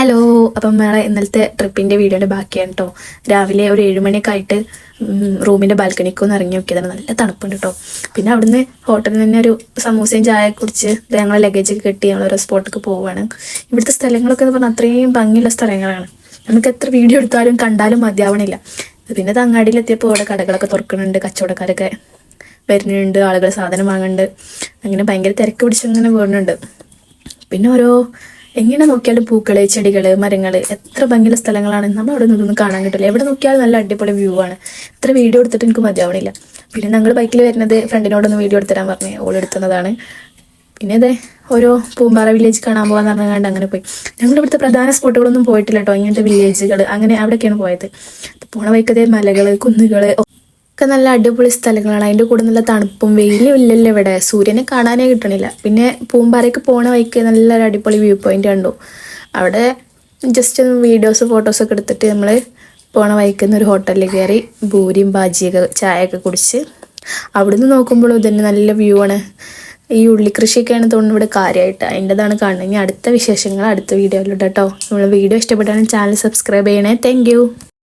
Hello. അപ്പം നമ്മളെ ഇന്നലത്തെ ട്രിപ്പിൻ്റെ വീഡിയോയുടെ ബാക്കിയാണ് കേട്ടോ. രാവിലെ ഒരു 7 മണിയൊക്കെ ആയിട്ട് റൂമിൻ്റെ ബാൽക്കണിക്ക് ഒന്ന് ഇറങ്ങി നോക്കിയതാണ്. നല്ല തണുപ്പുണ്ട് കേട്ടോ. പിന്നെ അവിടുന്ന് ഹോട്ടലിൽ നിന്ന് ഒരു സമൂസയും ചായ കുടിച്ച് ഞങ്ങൾ ലഗേജൊക്കെ കെട്ടി ഞങ്ങൾ ഓരോ സ്പോട്ടൊക്കെ പോവുകയാണ്. ഇവിടുത്തെ സ്ഥലങ്ങളൊക്കെ എന്ന് പറഞ്ഞാൽ അത്രയും ഭംഗിയുള്ള സ്ഥലങ്ങളാണ്. നമുക്ക് എത്ര വീഡിയോ എടുത്താലും കണ്ടാലും മതിയാവണില്ല. പിന്നെ അങ്ങാടിയിലെത്തിയപ്പോൾ ഇവിടെ കടകളൊക്കെ തുറക്കുന്നുണ്ട്, കച്ചവടക്കാരൊക്കെ വരുന്നുണ്ട്, ആളുകൾ സാധനം വാങ്ങുന്നുണ്ട്. അങ്ങനെ ഭയങ്കര തിരക്ക് പിടിച്ചങ്ങനെ പോകുന്നുണ്ട്. പിന്നെ എങ്ങനെ നോക്കിയാലും പൂക്കള്, ചെടികള്, മരങ്ങള്, എത്ര ഭംഗിയുള്ള സ്ഥലങ്ങളാണ്. നമ്മൾ അവിടെ നിന്നൊന്നും കാണാൻ കിട്ടില്ല. എവിടെ നോക്കിയാലും നല്ല അടിപൊളി വ്യൂ ആണ്. എത്ര വീഡിയോ എടുത്തിട്ട് എനിക്ക് മതിയാവണില്ല. പിന്നെ ഞങ്ങൾ ബൈക്കിൽ വരുന്നത് ഫ്രണ്ടിനോടൊന്ന് വീഡിയോ എടുത്തരാൻ പറഞ്ഞ് ഓളെടുത്തുന്നതാണ്. പിന്നെ അതെ ഓരോ പൂമ്പാറ വില്ലേജ് കാണാൻ പോകാന്ന് പറഞ്ഞാണ്ട് അങ്ങനെ പോയി. ഞങ്ങൾ ഇവിടുത്തെ പ്രധാന സ്പോട്ടുകളൊന്നും പോയിട്ടില്ല കേട്ടോ. ഇങ്ങനത്തെ വില്ലേജുകൾ അങ്ങനെ അവിടെയൊക്കെയാണ് പോയത്. പോണ വഴിക്കതേ മലകള്, കുന്നുകള് ഒക്കെ നല്ല അടിപൊളി സ്ഥലങ്ങളാണ്. അതിൻ്റെ കൂടെ നല്ല തണുപ്പും വെയിലും ഇല്ലല്ലോ ഇവിടെ. സൂര്യനെ കാണാനേ കിട്ടണില്ല. പിന്നെ പൂമ്പാറയ്ക്ക് പോണ വഴിക്ക് നല്ലൊരു അടിപൊളി വ്യൂ പോയിന്റ് കണ്ടു. അവിടെ ജസ്റ്റ് വീഡിയോസ് ഫോട്ടോസൊക്കെ എടുത്തിട്ട് നമ്മൾ പോണ വഴിക്കുന്ന ഒരു ഹോട്ടലിൽ കയറി പൂരിയും ബാജിയൊക്കെ ചായയൊക്കെ കുടിച്ച് അവിടുന്ന് നോക്കുമ്പോഴും ഇതന്നെ നല്ല വ്യൂ ആണ്. ഈ ഉള്ളിക്കൃഷിയൊക്കെയാണ് തോന്നുന്നു ഇവിടെ കാര്യമായിട്ട്. അതിൻ്റെതാണ് കാണുന്നത്. ഇനി അടുത്ത വിശേഷങ്ങൾ അടുത്ത വീഡിയോയിലിട്ടോ. നമ്മൾ വീഡിയോ ഇഷ്ടപ്പെട്ടാലും ചാനൽ സബ്സ്ക്രൈബ് ചെയ്യണേ. താങ്ക്